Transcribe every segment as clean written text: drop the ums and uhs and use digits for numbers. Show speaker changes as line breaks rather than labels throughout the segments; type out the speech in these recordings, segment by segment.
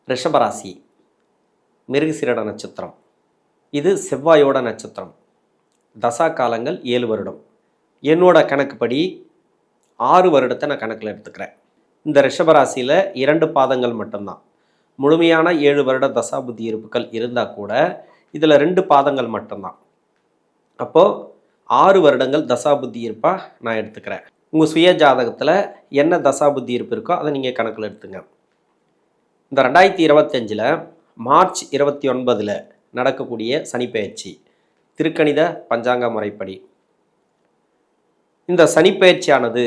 ரிஷபராசி மிருகசீரிட நட்சத்திரம். இது செவ்வாயோட நட்சத்திரம். தசா காலங்கள் 7 வருடம். என்னோட கணக்குப்படி 6 வருடத்தை நான் கணக்கில் எடுத்துக்கிறேன். இந்த ரிஷபராசியில் 2 பாதங்கள் மட்டும்தான். முழுமையான 7 வருட தசா புத்தி இருப்புகள் இருந்தால் கூட இதில் 2 பாதங்கள் மட்டும்தான். அப்போது 6 வருடங்கள் தசா புத்தி இருப்பாக நான் எடுத்துக்கிறேன். உங்கள் சுய ஜாதகத்தில் என்ன தசா புத்தி இருப்பு இருக்கோ அதை நீங்கள் கணக்கில் எடுத்துங்க. இந்த 2025 மார்ச் 29 நடக்கக்கூடிய சனிப்பெயர்ச்சி திருக்கணித பஞ்சாங்க முறைப்படி இந்த சனிப்பெயர்ச்சியானது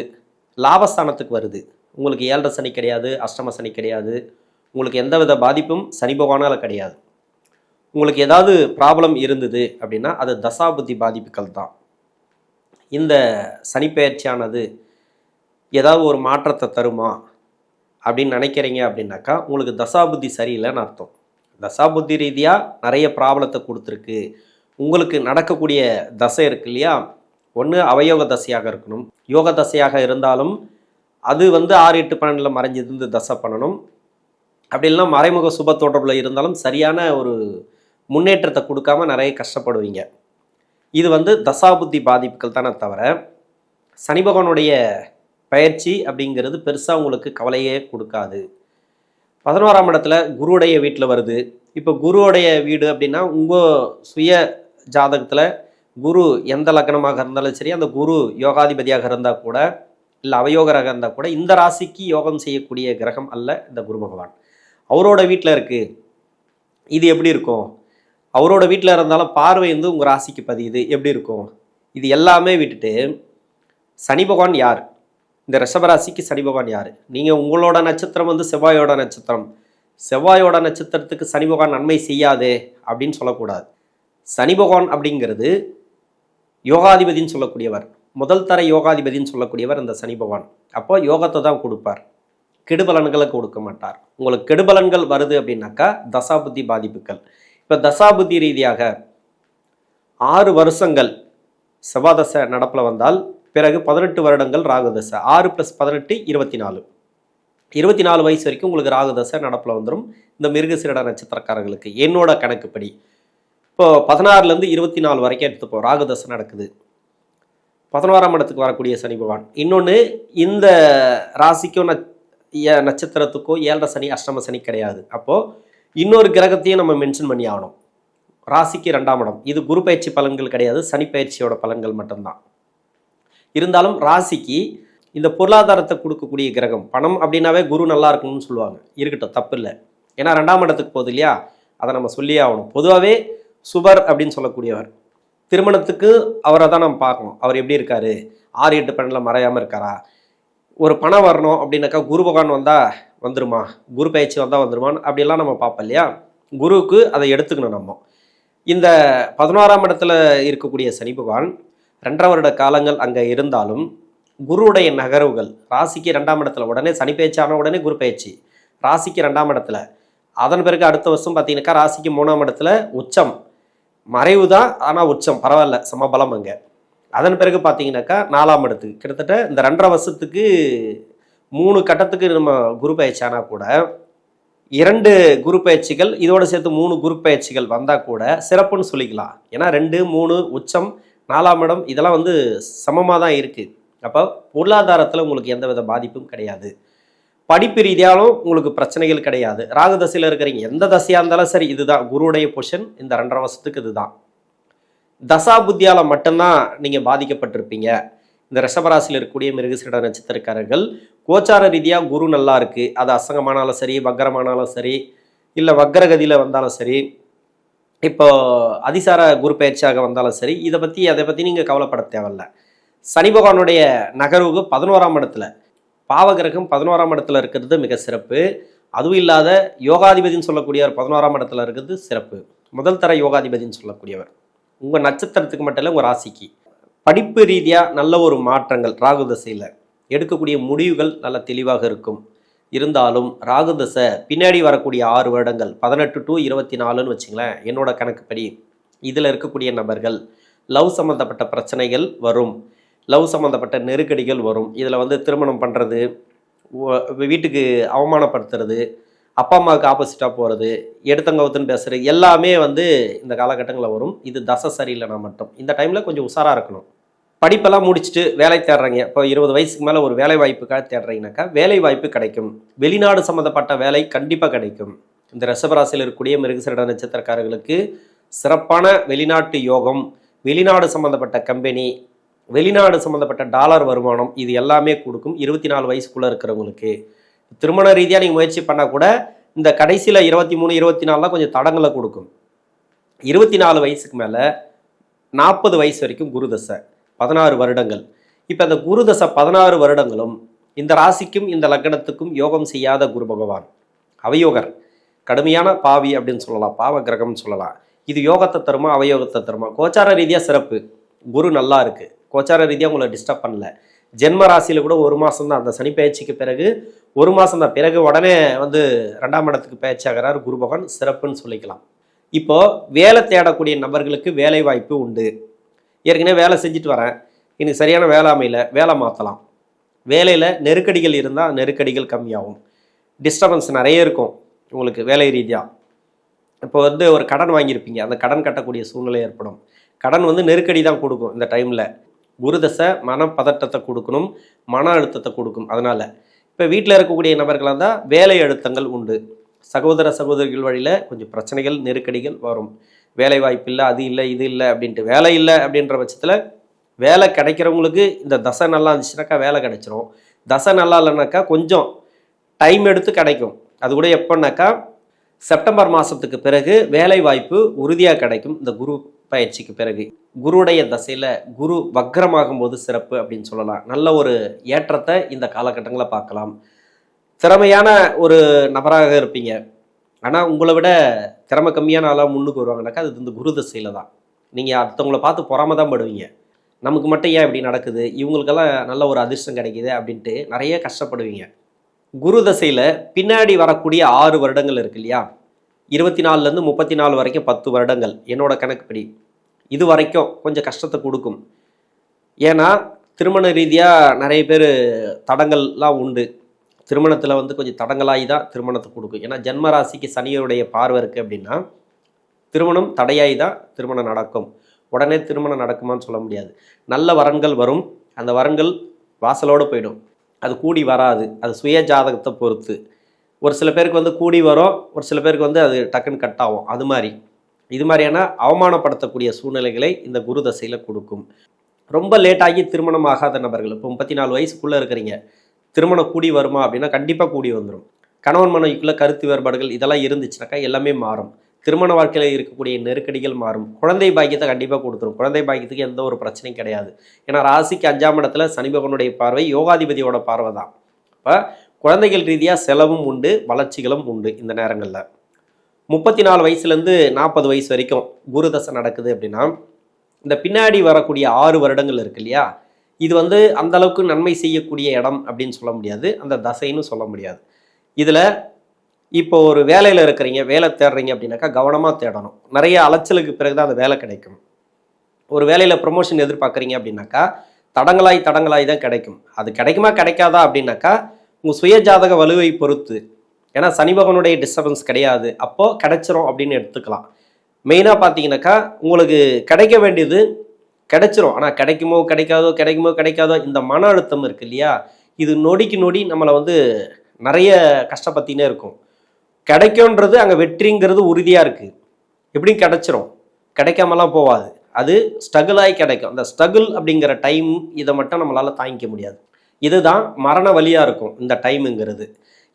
லாபஸ்தானத்துக்கு வருது. உங்களுக்கு 7 சனி கிடையாது, அஷ்டம சனி கிடையாது, உங்களுக்கு எந்தவித பாதிப்பும் சனி பகவானால் கிடையாது. உங்களுக்கு ஏதாவது ப்ராப்ளம் இருந்தது அப்படின்னா அது தசாபுத்தி பாதிப்புகள் தான். இந்த சனிப்பெயர்ச்சியானது ஏதாவது ஒரு மாற்றத்தை தருமா அப்படின்னு நினைக்கிறீங்க அப்படின்னாக்கா உங்களுக்கு தசாபுத்தி சரியில்லைன்னு அர்த்தம். தசாபுத்தி ரீதியாக நிறைய ப்ராப்ளத்தை கொடுத்துருக்கு. உங்களுக்கு நடக்கக்கூடிய தசை இருக்கு இல்லையா, ஒன்று அவயோக தசையாக இருக்கணும். யோக தசையாக இருந்தாலும் அது 6, 8, 12 மறைஞ்சிருந்து தசை பண்ணணும். அப்படி இல்லைனா மறைமுக சுப தொடர்பில் இருந்தாலும் சரியான ஒரு முன்னேற்றத்தை கொடுக்காம நிறைய கஷ்டப்படுவீங்க. இது தசாபுத்தி பாதிப்புகள் தானே தவிர சனி பகவானுடைய பயிற்சி அப்படிங்கிறது பெருசாக உங்களுக்கு கவலையே கொடுக்காது. 11ஆம் இடத்துல குருவுடைய வீட்டில் வருது. இப்போ குருவுடைய வீடு அப்படின்னா உங்கள் சுய ஜாதகத்தில் குரு எந்த லக்னமாக இருந்தாலும் சரி, அந்த குரு யோகாதிபதியாக இருந்தால் கூட இல்லை அவயோகராக இருந்தால் கூட இந்த ராசிக்கு யோகம் செய்யக்கூடிய கிரகம் அல்ல இந்த குரு பகவான். அவரோட வீட்டில் இருக்குது. இது எப்படி இருக்கும்? அவரோட வீட்டில் இருந்தாலும் பார்வை உங்கள் ராசிக்கு பதியுது, எப்படி இருக்கும்? இது எல்லாமே விட்டுட்டு சனி பகவான் யார்? இந்த ரிஷபராசிக்கு சனி பகவான் யார்? நீங்கள் உங்களோட நட்சத்திரம் செவ்வாயோட நட்சத்திரம். செவ்வாயோட நட்சத்திரத்துக்கு சனி பகவான் நன்மை செய்யாதே அப்படின்னு சொல்லக்கூடாது. சனி பகவான் அப்படிங்கிறது யோகாதிபதினு சொல்லக்கூடியவர், முதல் தர யோகாதிபதினு சொல்லக்கூடியவர் இந்த சனி பகவான். அப்போ யோகத்தை தான் கொடுப்பார், கெடுபலன்களை கொடுக்க மாட்டார். உங்களுக்கு கெடுபலன்கள் வருது அப்படின்னாக்கா தசாபுத்தி பாதிப்புகள். இப்போ தசாபுத்தி ரீதியாக 6 வருஷங்கள் செவ்வாதசை நடப்பில் வந்தால் பிறகு 18 வருடங்கள் ராகுதசை. 6 + 18 24. 24 வயசு வரைக்கும் உங்களுக்கு ராகுதசை நடப்பில் வந்துடும் இந்த மிருகசீரிட நட்சத்திரக்காரர்களுக்கு. என்னோட கணக்குப்படி இப்போ 16லேருந்து 24 வரைக்கும் எடுத்துப்போம். ராகுதசை நடக்குது. 11ஆம் இடத்துக்கு வரக்கூடிய சனி பகவான். இன்னொன்று, இந்த ராசிக்கும் நட்சத்திரத்துக்கோ 7 சனி அஷ்டம சனி கிடையாது. அப்போது இன்னொரு கிரகத்தையும் நம்ம மென்ஷன் பண்ணி ஆகணும். ராசிக்கு 2ஆம் இடம். இது குரு பயிற்சி பலன்கள் கிடையாது, சனி பயிற்சியோட பலன்கள் மட்டும்தான். இருந்தாலும் ராசிக்கு இந்த பொருளாதாரத்தை கொடுக்கக்கூடிய கிரகம், பணம் அப்படின்னாவே குரு நல்லா இருக்கணும்னு சொல்லுவாங்க. இருக்கட்டும், தப்பு இல்லை. ஏன்னா 2ஆம் இடத்துக்கு போகுது இல்லையா, அதை நம்ம சொல்லியே ஆகணும். பொதுவாகவே சுபர் அப்படின்னு சொல்லக்கூடியவர். திருமணத்துக்கு அவரை தான் நம்ம பார்க்கணும். அவர் எப்படி இருக்காரு, 6, 8, 12 மறையாமல் இருக்காரா? ஒரு பணம் வரணும் அப்படின்னாக்கா குரு பகவான் வந்தால் வந்துருமா, குரு பயிற்சி வந்தால் வந்துருமான்னு அப்படியெல்லாம் நம்ம பார்ப்போம் இல்லையா. குருவுக்கு அதை எடுத்துக்கணும் நம்ம. இந்த 11ஆம் இடத்துல இருக்கக்கூடிய சனி பகவான் 2 வருட காலங்கள் அங்கே இருந்தாலும் குருவுடைய நகர்வுகள் ராசிக்கு 2ஆம் இடத்துல, உடனே சனி பயிற்சி ஆன உடனே குரு பயிற்சி ராசிக்கு 2ஆம் இடத்துல. அதன் பிறகு அடுத்த வருஷம் பார்த்தீங்கன்னாக்கா ராசிக்கு 3ஆம் இடத்துல உச்சம். மறைவு தான், ஆனால் உச்சம் பரவாயில்ல, சமபலம் அங்கே. அதன் பிறகு பார்த்தீங்கன்னாக்கா 4ஆம் இடத்துக்கு கிட்டத்தட்ட இந்த 2.5 வருஷத்துக்கு 3 கட்டத்துக்கு நம்ம குரு பயிற்சி ஆனால் கூட 2 குரு பயிற்சிகள் இதோடு சேர்த்து 3 குரு பயிற்சிகள் வந்தால் கூட சிறப்புன்னு சொல்லிக்கலாம். ஏன்னா 2, 3 உச்சம், 4ஆம் இடம் இதெல்லாம் சமமாக தான் இருக்குது. அப்போ பொருளாதாரத்தில் உங்களுக்கு எந்த வித பாதிப்பும் கிடையாது. படிப்பு ரீதியாலும் உங்களுக்கு பிரச்சனைகள் கிடையாது. ராகு தசையில் இருக்கிறீங்க, எந்த தசையாக இருந்தாலும் சரி, இதுதான் குருவுடைய பொசிஷன். இந்த 2.5 வருஷத்துக்கு இதுதான். தசா புத்தியால் மட்டும்தான் நீங்கள் பாதிக்கப்பட்டிருப்பீங்க. இந்த ரிஷபராசியில் இருக்கக்கூடிய மிருகசீரிட நட்சத்திரக்காரர்கள் கோச்சார ரீதியாக குரு நல்லா இருக்குது, அது அசங்கமானாலும் சரி, வக்கரமானாலும் சரி, இல்லை வக்கரகதியில் வந்தாலும் சரி, இப்போ அதிசார குரு பயிற்சியாக வந்தாலும் சரி, அதை பற்றி நீங்கள் கவலைப்பட தேவையில்ல. சனி பகவானுடைய நகர்வுக்கு 11ஆம் இடத்துல பாவகிரகம் 11ஆம் இடத்துல இருக்கிறது மிக சிறப்பு. அதுவும் இல்லாத யோகாதிபதினு சொல்லக்கூடியவர் 11ஆம் இடத்துல இருக்கிறது சிறப்பு. முதல் தர யோகாதிபதினு சொல்லக்கூடியவர் உங்கள் நட்சத்திரத்துக்கு மட்டும் இல்லை, உங்கள் ராசிக்கு. படிப்பு ரீதியாக நல்ல ஒரு மாற்றங்கள் ராகு தசையில் எடுக்கக்கூடிய முடிவுகள் நல்ல தெளிவாக இருக்கும். இருந்தாலும் ராகு தசை பின்னாடி வரக்கூடிய 6 வருடங்கள் 18 to 24ன்னு வச்சுங்களேன், என்னோட கணக்குப்படி இதில் இருக்கக்கூடிய நபர்கள் லவ் சம்மந்தப்பட்ட பிரச்சனைகள் வரும், லவ் சம்மந்தப்பட்ட நெருக்கடிகள் வரும். இதில் திருமணம் பண்ணுறது, வீட்டுக்கு அவமானப்படுத்துறது, அப்பா அம்மாவுக்கு ஆப்போசிட்டாக போகிறது, எடுத்தங்கவுத்துன்னு பேசுகிறது எல்லாமே வந்து இந்த காலகட்டங்களில் வரும். இது தசை சரியில்லைனா மட்டும். இந்த டைமில் கொஞ்சம் உஷாராக இருக்கணும். படிப்பெல்லாம் முடிச்சுட்டு வேலை தேடுறீங்க. இப்போ 20 வயசுக்கு மேலே ஒரு வேலை வாய்ப்புக்காக தேடுறீங்கனாக்கா வேலை வாய்ப்பு கிடைக்கும். வெளிநாடு சம்மந்தப்பட்ட வேலை கண்டிப்பாக கிடைக்கும். இந்த ரிஷபராசியில் இருக்கக்கூடிய மிருகசீரிட நட்சத்திரக்காரர்களுக்கு சிறப்பான வெளிநாட்டு யோகம், வெளிநாடு சம்மந்தப்பட்ட கம்பெனி, வெளிநாடு சம்மந்தப்பட்ட டாலர் வருமானம் இது எல்லாமே கொடுக்கும். 24 வயசுக்குள்ளே இருக்கிறவங்களுக்கு திருமண ரீதியாக நீங்கள் முயற்சி பண்ணால் கூட இந்த கடைசியில் 23, 24 கொஞ்சம் தடங்களை கொடுக்கும். 24 வயசுக்கு மேலே 40 வயசு வரைக்கும் குருதசை 16 வருடங்கள். இப்போ அந்த குருதசை 16 வருடங்களும் இந்த ராசிக்கும் இந்த லக்னத்துக்கும் யோகம் செய்யாத குரு பகவான் அவயோகர், கடுமையான பாவி அப்படின்னு சொல்லலாம், பாவ கிரகம்னு சொல்லலாம். இது யோகத்தை தருமா அவயோகத்தை தருமா? கோச்சார ரீதியாக சிறப்பு, குரு நல்லா இருக்குது, கோச்சார ரீதியாக உங்களை டிஸ்டர்ப் பண்ணல. ஜென்ம ராசியில் கூட 1 மாதம் தான், அந்த சனி பயிற்சிக்கு பிறகு 1 மாதம் தான், பிறகு உடனே வந்து 2ஆம் இடத்துக்கு பயிற்சியாகிறார் குரு பகவான், சிறப்புன்னு சொல்லிக்கலாம். இப்போது வேலை தேடக்கூடிய நபர்களுக்கு வேலை வாய்ப்பு உண்டு. ஏற்கனவே வேலை செஞ்சுட்டு வரேன், இன்னைக்கு சரியான வேலை அமையல, வேலை மாற்றலாம். வேலையில் நெருக்கடிகள் இருந்தால் நெருக்கடிகள் கம்மியாகும். டிஸ்டர்பன்ஸ் நிறைய இருக்கும் உங்களுக்கு வேலை ரீதியாக. இப்போ வந்து ஒரு கடன் வாங்கியிருப்பீங்க, அந்த கடன் கட்டக்கூடிய சூழ்நிலை ஏற்படும். கடன் வந்து நெருக்கடி தான் கொடுக்கும் இந்த டைமில். குருதசை மன பதட்டத்தை கொடுக்கணும், மன அழுத்தத்தை கொடுக்கும். அதனால் இப்போ வீட்டில் இருக்கக்கூடிய நபர்களாக தான் வேலை அழுத்தங்கள் உண்டு. சகோதர சகோதரிகள் வழியில் கொஞ்சம் பிரச்சனைகள் நெருக்கடிகள் வரும். வேலை வாய்ப்பு இல்லை, அது இல்லை, இது இல்லை அப்படின்ட்டு. வேலை இல்லை அப்படின்ற பட்சத்தில் வேலை கிடைக்கிறவங்களுக்கு இந்த தசை நல்லா இருந்துச்சுனாக்கா வேலை கிடைச்சிரும். தசை நல்லா இல்லைனாக்கா கொஞ்சம் டைம் எடுத்து கிடைக்கும். அது கூட எப்போனாக்கா செப்டம்பர் மாதத்துக்கு பிறகு வேலை வாய்ப்பு உறுதியாக கிடைக்கும். இந்த குரு பயிற்சிக்கு பிறகு குருடைய தசையில் குரு வக்ரமாகும் போது சிறப்பு அப்படின்னு சொல்லலாம். நல்ல ஒரு ஏற்றத்தை இந்த காலகட்டங்களில் பார்க்கலாம். திறமையான ஒரு நபராக இருப்பீங்க, ஆனால் உங்களை விட திறமை கம்மியான ஆளாக முன்னுக்கு வருவாங்கனாக்கா அது இந்த குரு தசையில் தான். நீங்கள் அடுத்தவங்களை பார்த்து பொறாம தான் படுவீங்க. நமக்கு மட்டும் ஏன் இப்படி நடக்குது, இவங்களுக்கெல்லாம் நல்ல ஒரு அதிர்ஷ்டம் கிடைக்குது அப்படின்ட்டு நிறைய கஷ்டப்படுவீங்க. குரு தசையில் பின்னாடி வரக்கூடிய 6 வருடங்கள் இருக்கு இல்லையா, 24லேருந்து 34 வரைக்கும் 10 வருடங்கள் என்னோட கணக்குப்படி இது வரைக்கும் கொஞ்சம் கஷ்டத்தை கொடுக்கும். ஏன்னா திருமண ரீதியாக நிறைய பேர் தடங்கள்லாம் உண்டு. திருமணத்தில் வந்து கொஞ்சம் தடங்களாகி தான் திருமணத்தை கொடுக்கும். ஏன்னா ஜென்மராசிக்கு சனியுடைய பார்வை இருக்குது அப்படின்னா திருமணம் தடையாகி தான் திருமணம் நடக்கும். உடனே திருமணம் நடக்குமான்னு சொல்ல முடியாது. நல்ல வரன்கள் வரும், அந்த வரன்கள் வாசலோடு போயிடும், அது கூடி வராது. அது சுய ஜாதகத்தை பொறுத்து. ஒரு சில பேருக்கு வந்து கூடி வரும், ஒரு சில பேருக்கு வந்து அது டக்குன்னு கட் ஆகும். அது மாதிரி இது மாதிரியான அவமானப்படுத்தக்கூடிய சூழ்நிலைகளை இந்த குரு தசையில் கொடுக்கும். ரொம்ப லேட்டாகி திருமணம் ஆகாத நபர்கள், இப்போ 34 வயசுக்குள்ளே இருக்கிறீங்க, திருமணம் கூடி வருமா அப்படின்னா கண்டிப்பாக கூடி வந்துடும். கணவன் மனைவிக்குள்ளே கருத்து வேறுபாடுகள் இதெல்லாம் இருந்துச்சுனாக்கா எல்லாமே மாறும். திருமண வாழ்க்கையில் இருக்கக்கூடிய நெருக்கடிகள் மாறும். குழந்தை பாக்கியத்தை கண்டிப்பாக கொடுத்துரும். குழந்தை பாக்கியத்துக்கு எந்த ஒரு பிரச்சனையும் கிடையாது. ஏன்னா ராசிக்கு 5ஆம் இடத்துல சனி பகவானுடைய பார்வை யோகாதிபதியோட பார்வை தான். இப்போ குழந்தைகள் ரீதியாக செலவும் உண்டு, வளர்ச்சிகளும் உண்டு. இந்த நேரங்களில் 34 வயசுலேருந்து 40 வயசு வரைக்கும் குரு தசை நடக்குது அப்படின்னா இந்த பின்னாடி வரக்கூடிய 6 வருடங்கள் இருக்கு இல்லையா, இது வந்து அந்த அளவுக்கு நன்மை செய்யக்கூடிய இடம் அப்படின்னு சொல்ல முடியாது, அந்த தசைன்னு சொல்ல முடியாது. இதில் இப்போ ஒரு வேலையில் இருக்கிறீங்க, வேலை தேடுறீங்க அப்படின்னாக்கா கவனமாக தேடணும். நிறைய அலைச்சலுக்கு பிறகு தான் அந்த வேலை கிடைக்கும். ஒரு வேலையில் ப்ரொமோஷன் எதிர்பார்க்குறீங்க அப்படின்னாக்கா தடங்களாய் தான் கிடைக்கும். அது கிடைக்குமா கிடைக்காதா அப்படின்னாக்கா உங்கள் சுய ஜாதக வலுவை பொறுத்து. ஏன்னா சனி பகவானுடைய டிஸ்டர்பன்ஸ் கிடையாது, அப்போது கிடைச்சிரும் அப்படின்னு எடுத்துக்கலாம். மெயினாக பார்த்தீங்கன்னாக்கா உங்களுக்கு கிடைக்க வேண்டியது கிடைச்சிரும். ஆனால் கிடைக்குமோ கிடைக்காதோ இந்த மன அழுத்தம் இருக்குது இல்லையா, இது நொடிக்கு நொடி நம்மளை வந்து நிறைய கஷ்டப்பத்தினே இருக்கும். கிடைக்கும்ன்றது அங்கே வெற்றிங்கிறது உறுதியாக இருக்குது, எப்படியும் கிடைச்சிரும், கிடைக்காமலாம் போகாது. அது ஸ்ட்ரகிளாகி கிடைக்கும். அந்த ஸ்ட்ரகிள் அப்படிங்கிற டைம் இதை மட்டும் நம்மளால் தாங்கிக்க முடியாது. இதுதான் மரண வழியாக இருக்கும் இந்த டைமுங்கிறது.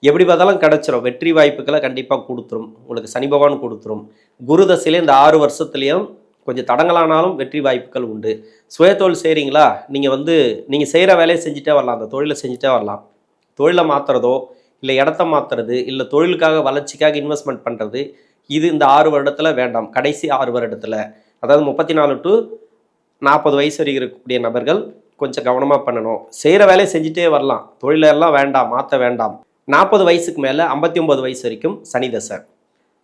எப்படி பார்த்தாலும் கிடைச்சிரும். வெற்றி வாய்ப்புகளை கண்டிப்பாக கொடுத்துரும். உங்களுக்கு சனி பகவான் கொடுத்துரும். குரு தசையிலே இந்த 6 வருஷத்துலேயும் கொஞ்சம் தடங்களானாலும் வெற்றி வாய்ப்புகள் உண்டு. சுயதொழில் செய்கிறீங்களா, நீங்கள் செய்கிற வேலையை செஞ்சுட்டே வரலாம், அந்த தொழிலை செஞ்சுட்டே வரலாம். தொழிலை மாற்றுறதோ இல்லை இடத்த மாற்றுறது இல்லை தொழிலுக்காக வளர்ச்சிக்காக இன்வெஸ்ட்மெண்ட் பண்ணுறது இது இந்த 6 வருடத்தில் வேண்டாம். கடைசி 6 வருடத்தில், அதாவது 34 to 40 வயசு வரைக்கும் இருக்கக்கூடிய நபர்கள் கொஞ்சம் கவனமாக பண்ணணும். செய்கிற வேலையை செஞ்சுட்டே வரலாம், தொழிலெல்லாம் வேண்டாம், மாற்ற வேண்டாம். 40 வயசுக்கு மேலே 59 வயசு வரைக்கும் சனி தசை.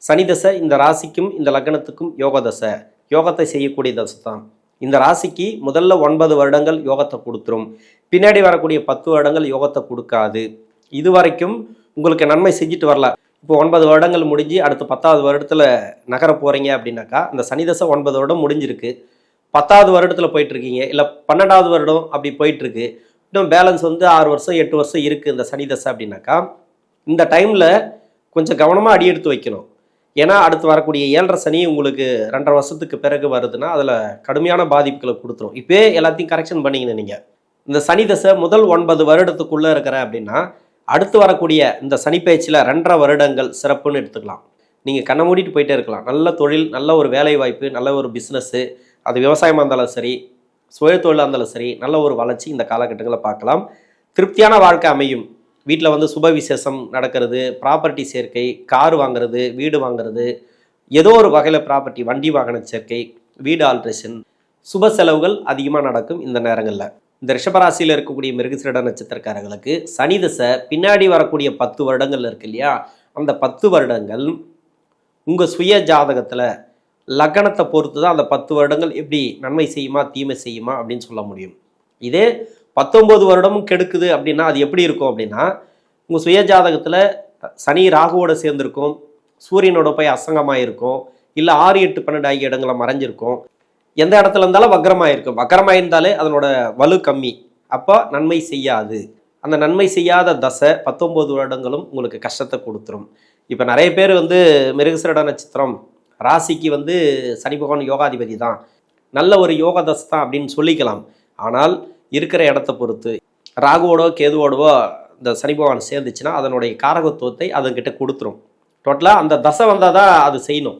சனி தசை இந்த ராசிக்கும் இந்த லக்னத்துக்கும் யோக தசை, யோகத்தை செய்யக்கூடிய தசை தான். இந்த ராசிக்கு முதல்ல 9 வருடங்கள் யோகத்தை கொடுத்துரும். பின்னாடி வரக்கூடிய 10 வருடங்கள் யோகத்தை கொடுக்காது. இது வரைக்கும் உங்களுக்கு நன்மை செஞ்சுட்டு வரல. இப்போ 9 வருடங்கள் முடிஞ்சு அடுத்து 10வது வருடத்தில் நகர போகிறீங்க அப்படின்னாக்கா, இந்த சனி தசை 9 வருடம் முடிஞ்சிருக்கு. 10வது வருடத்தில் போயிட்டுருக்கீங்க, இல்லை 12வது வருடம் அப்படி போயிட்டுருக்கு. இன்னும் பேலன்ஸ் வந்து 6 வருஷம் 8 வருஷம் இருக்குது இந்த சனி தசை அப்படின்னாக்கா, இந்த டைமில் கொஞ்சம் கவனமாக அடி எடுத்து வைக்கணும். ஏன்னா அடுத்து வரக்கூடிய 7.5 சனி உங்களுக்கு 2.5 வருஷத்துக்கு பிறகு வருதுன்னா அதில் கடுமையான பாதிப்புகளை கொடுத்துரும். இப்போயே எல்லாத்தையும் கரெக்ஷன் பண்ணிக்கணும். நீங்கள் இந்த சனி தசை முதல் 9 வருடத்துக்குள்ளே இருக்கிற அப்படின்னா, அடுத்து வரக்கூடிய இந்த சனி பயிற்சியில் 2.5 வருடங்கள் சிறப்புன்னு எடுத்துக்கலாம். நீங்கள் கண்ணை மூடிட்டு போயிட்டே இருக்கலாம். நல்ல தொழில், நல்ல ஒரு வேலை வாய்ப்பு, நல்ல ஒரு பிஸ்னஸ்ஸு, அது விவசாயமாக இருந்தாலும் சரி, சுய தொழிலாக இருந்தாலும் சரி, நல்ல ஒரு வளர்ச்சி இந்த காலகட்டங்களில் பார்க்கலாம். திருப்தியான வாழ்க்கை அமையும். வீட்டில் வந்து சுப விசேஷம் நடக்கிறது, ப்ராப்பர்ட்டி சேர்க்கை, கார் வாங்குறது, வீடு வாங்குறது, ஏதோ ஒரு வகையில் ப்ராப்பர்ட்டி, வண்டி வாகன சேர்க்கை, வீடு ஆல்ட்ரேஷன், சுப செலவுகள் அதிகமாக நடக்கும் இந்த நேரங்களில். இந்த ரிஷபராசியில் இருக்கக்கூடிய மிருகசீரிட நட்சத்திரக்காரர்களுக்கு சனி தசை பின்னாடி வரக்கூடிய 10 வருடங்கள் இருக்கு இல்லையா, அந்த 10 வருடங்கள் உங்கள் சுய ஜாதகத்தில் லக்னத்தை பொறுத்து தான் அந்த 10 வருடங்கள் எப்படி நன்மை செய்யுமா தீமை செய்யுமா அப்படின்னு சொல்ல முடியும். இதே 19 வருடமும் கெடுக்குது அப்படின்னா அது எப்படி இருக்கும் அப்படின்னா, உங்கள் சுய ஜாதகத்தில் சனி ராகுவோட சேர்ந்துருக்கும், சூரியனோட போய் அசங்கமாக இருக்கும், இல்லை 6, 8, 12 ஆகிய இடங்களை மறைஞ்சிருக்கும். எந்த இடத்துல இருந்தாலும் வக்கரமாக இருக்கும். வக்கரமாக இருந்தாலே அதனோட வலு கம்மி, அப்போ நன்மை செய்யாது. அந்த நன்மை செய்யாத தசை 19 வருடங்களும் உங்களுக்கு கஷ்டத்தை கொடுத்துரும். இப்போ நிறைய பேர் வந்து மிருகசீரிட நட்சத்திரம் ராசிக்கு வந்து சனி பகவான் யோகாதிபதி தான், நல்ல ஒரு யோக தசை தான் அப்படின்னு சொல்லிக்கலாம். ஆனால் இருக்கிற இடத்த பொறுத்து ராகுவோடோ கேதுவோடவோ இந்த சனி பகவான் சேர்ந்துச்சுன்னா அதனுடைய காரகத்துவத்தை அதன்கிட்ட கொடுத்துரும். டோட்டலாக அந்த தசை வந்தால் தான் அது செய்யணும்.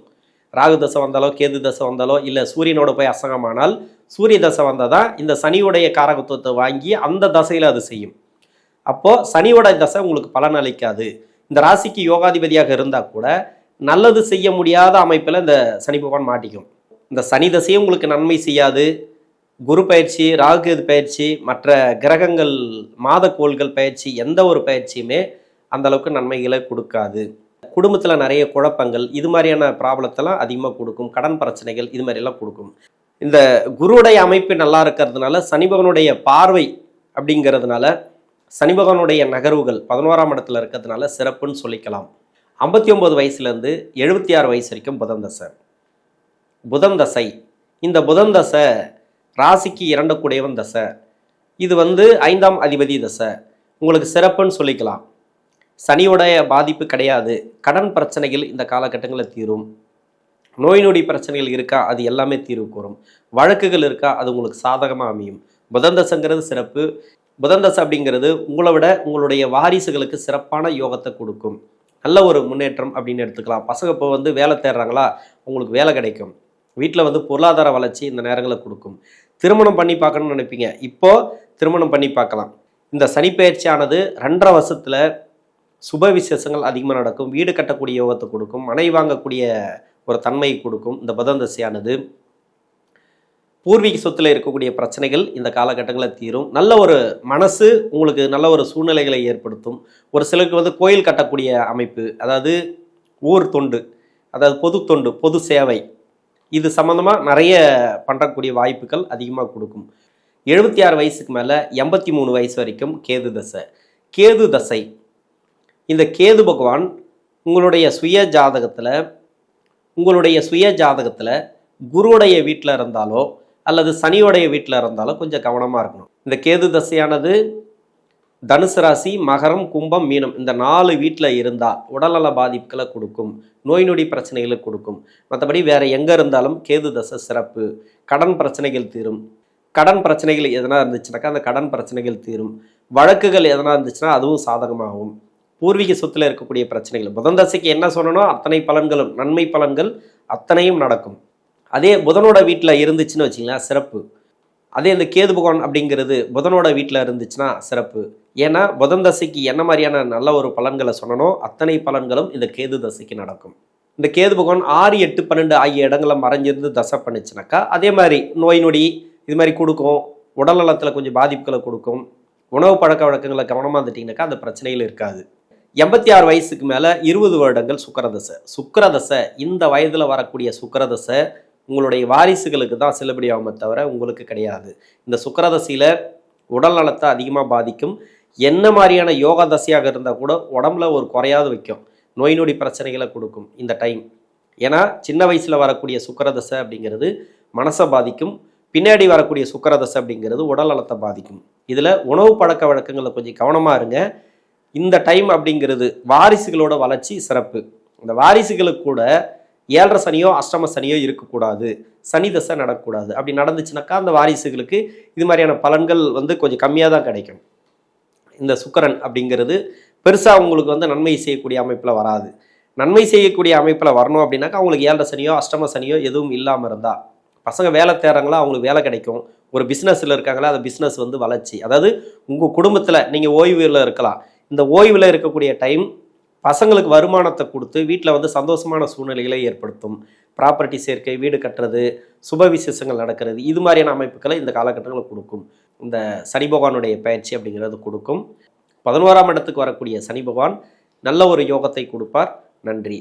ராகு தசை வந்தாலோ கேது தசை வந்தாலோ, இல்லை சூரியனோட போய் அசங்கமானால் சூரிய தசை வந்தால் தான் இந்த சனியுடைய காரகத்துவத்தை வாங்கி அந்த தசையில் அது செய்யும். அப்போது சனியோட தசை உங்களுக்கு பலன் அளிக்காது. இந்த ராசிக்கு யோகாதிபதியாக இருந்தால் கூட நல்லது செய்ய முடியாத அமைப்பில் இந்த சனி பகவான் மாட்டிக்கும். இந்த சனி தசையும் உங்களுக்கு நன்மை செய்யாது. குரு பயிற்சி, ராகு கேது பயிற்சி, மற்ற கிரகங்கள் மாதக்கோள்கள் பயிற்சி, எந்த ஒரு பயிற்சியுமே அந்தளவுக்கு நன்மைகளை கொடுக்காது. குடும்பத்தில் நிறைய குழப்பங்கள், இது மாதிரியான ப்ராப்ளத்தெல்லாம் அதிகமாக கொடுக்கும். கடன் பிரச்சனைகள் இது மாதிரியெல்லாம் கொடுக்கும். இந்த குருவுடைய அமைப்பு நல்லா இருக்கிறதுனால, சனி பகவானுடைய பார்வை அப்படிங்கிறதுனால, சனி பகவானுடைய நகர்வுகள் 11ஆம் இடத்துல இருக்கிறதுனால சிறப்புன்னு சொல்லிக்கலாம். 59 வயசுலேருந்து 76 வயசு வரைக்கும் புதன் தசை. புதன் தசை, இந்த புதன் தசை ராசிக்கு 2 கூடையவன் தசை. இது வந்து 5ஆம் அதிபதி தசை. உங்களுக்கு சிறப்புன்னு சொல்லிக்கலாம். சனியோடைய பாதிப்பு கிடையாது. கடன் பிரச்சனைகள் இந்த காலகட்டங்களில் தீரும். நோய் நொடி பிரச்சனைகள் இருக்கா, அது எல்லாமே தீர்வுக்கு வரும். வழக்குகள் இருக்கா, அது உங்களுக்கு சாதகமாக அமையும். புதன் தசைங்கிறது சிறப்பு. புதன் தசை அப்படிங்கிறது உங்களை விட உங்களுடைய வாரிசுகளுக்கு சிறப்பான யோகத்தை கொடுக்கும். நல்ல ஒரு முன்னேற்றம் அப்படின்னு எடுத்துக்கலாம். பசங்க இப்போ வந்து வேலை தேடுறாங்களா, உங்களுக்கு வேலை கிடைக்கும். வீட்டில் வந்து பொருளாதார வளர்ச்சி இந்த நேரங்களை கொடுக்கும். திருமணம் பண்ணி பார்க்கணும்னு நினைப்பீங்க, இப்போது திருமணம் பண்ணி பார்க்கலாம். இந்த சனி பயிற்சியானது 2.5 வருஷத்தில் சுப விசேஷங்கள் அதிகமாக நடக்கும். வீடு கட்டக்கூடிய யோகத்தை கொடுக்கும். மனை வாங்கக்கூடிய ஒரு தன்மையை கொடுக்கும். இந்த புதன் தசையானது பூர்வீக சொத்தில் இருக்கக்கூடிய பிரச்சனைகள் இந்த காலகட்டங்களில் தீரும். நல்ல ஒரு மனசு உங்களுக்கு நல்ல ஒரு சூழ்நிலைகளை ஏற்படுத்தும். ஒரு சிலருக்கு வந்து கோயில் கட்டக்கூடிய அமைப்பு, அதாவது ஊர் தொண்டு, அதாவது பொது தொண்டு, பொது சேவை, இது சம்மந்தமாக நிறைய பண்ணக்கூடிய வாய்ப்புகள் அதிகமாக கொடுக்கும். 76 வயசுக்கு மேலே 83 வயசு வரைக்கும் கேது தசை. கேது தசை, இந்த கேது பகவான் உங்களுடைய சுய ஜாதகத்தில் குருவுடைய வீட்டில் இருந்தாலோ அல்லது சனியோடைய வீட்டில் இருந்தாலோ கொஞ்சம் கவனமாக இருக்கணும். இந்த கேது தசையானது தனுசு ராசி, மகரம், கும்பம், மீனம் இந்த 4 வீட்டில் இருந்தால் உடல்நல பாதிப்புகளை கொடுக்கும். நோய் நொடி பிரச்சனைகளை கொடுக்கும். மற்றபடி வேறு எங்கே இருந்தாலும் கேது தசை சிறப்பு. கடன் பிரச்சனைகள் தீரும். கடன் பிரச்சனைகள் எதனா இருந்துச்சுனாக்கா அந்த கடன் பிரச்சனைகள் தீரும். வழக்குகள் எதனா இருந்துச்சுன்னா அதுவும் சாதகமாகும். பூர்வீக சொத்தில் இருக்கக்கூடிய பிரச்சனைகள், புதன் தசைக்கு என்ன சொல்லணும் அத்தனை பலன்களும், நன்மை பலன்கள் அத்தனையும் நடக்கும். அதே புதனோட வீட்டில் இருந்துச்சுன்னு வச்சிங்களேன் சிறப்பு. அதே இந்த கேது பகவான் அப்படிங்கிறது புதனோட வீட்டில் இருந்துச்சுன்னா சிறப்பு. ஏன்னா புதன் தசைக்கு என்ன மாதிரியான நல்ல ஒரு பலன்களை சொன்னனோ அத்தனை பலன்களும் இந்த கேது தசைக்கு நடக்கும். இந்த கேது பகவான் 6, 8, 12 ஆகிய இடங்களை மறைஞ்சிருந்து தசை பண்ணிச்சுனாக்கா அதே மாதிரி நோய் நொடி இது மாதிரி கொடுக்கும். உடல் நலத்தில் கொஞ்சம் பாதிப்புகளை கொடுக்கும். உணவு பழக்க வழக்கங்களை கவனமாக இருந்துட்டிங்கனாக்கா அந்த பிரச்சனைகள் இருக்காது. 86 வயசுக்கு மேலே 20 வருடங்கள் சுக்கிரதசை. சுக்கிரதசை, இந்த வயதில் வரக்கூடிய சுக்கிரதசை உங்களுடைய வாரிசுகளுக்கு தான் செல்லுபடியாகுமே தவிர உங்களுக்கு கிடையாது. இந்த சுக்கிரதசையில் உடல் நலத்தை அதிகமாக பாதிக்கும். என்ன மாதிரியான யோகா தசையாக இருந்தால் கூட உடம்புல ஒரு குறையாவது வைக்கும். நோய் நொடி பிரச்சனைகளை கொடுக்கும் இந்த டைம். ஏன்னா சின்ன வயசில் வரக்கூடிய சுக்கிரதசை அப்படிங்கிறது மனசை பாதிக்கும், பின்னாடி வரக்கூடிய சுக்கிரதசை அப்படிங்கிறது உடல் நலத்தை பாதிக்கும். இதில் உணவு பழக்க வழக்கங்களில் கொஞ்சம் கவனமாக இருங்க. இந்த டைம் அப்படிங்கிறது வாரிசுகளோட வளர்ச்சி சிறப்பு. இந்த வாரிசுகளுக்கு கூட 7.5 சனியோ அஷ்டம சனியோ இருக்கக்கூடாது, சனி தசை நடக்கக்கூடாது. அப்படி நடந்துச்சுனாக்கா அந்த வாரிசுகளுக்கு இது மாதிரியான பலன்கள் கொஞ்சம் கம்மியாக தான் கிடைக்கும். இந்த சுக்கிரன் அப்படிங்கிறது பெருசாக உங்களுக்கு நன்மை செய்யக்கூடிய அமைப்பில் வராது. நன்மை செய்யக்கூடிய அமைப்பில் வரணும் அப்படின்னாக்கா அவங்களுக்கு 7.5 சனியோ அஷ்டம சனியோ எதுவும் இல்லாமல் இருந்தால், பசங்க வேலை தேடுறாங்களா அவங்களுக்கு வேலை கிடைக்கும், ஒரு பிஸ்னஸில் இருக்காங்களா அந்த பிஸ்னஸ் வளர்ச்சி. அதாவது உங்கள் குடும்பத்தில் நீங்கள் ஓய்வில் இருக்கலாம், இந்த ஓய்வில் இருக்கக்கூடிய டைம் பசங்களுக்கு வருமானத்தை கொடுத்து வீட்டில் சந்தோஷமான சூழ்நிலைகளை ஏற்படுத்தும். ப்ராப்பர்ட்டி சேர்க்கை, வீடு கட்டுறது, சுப விசேஷங்கள் நடக்கிறது, இது மாதிரியான அமைப்புகளை இந்த காலகட்டங்களில் கொடுக்கும். இந்த சனி பகவானுடைய பயிற்சி அப்படிங்கிறது கொடுக்கும். 11ஆம் இடத்துக்கு வரக்கூடிய சனி பகவான் நல்ல ஒரு யோகத்தை கொடுப்பார். நன்றி.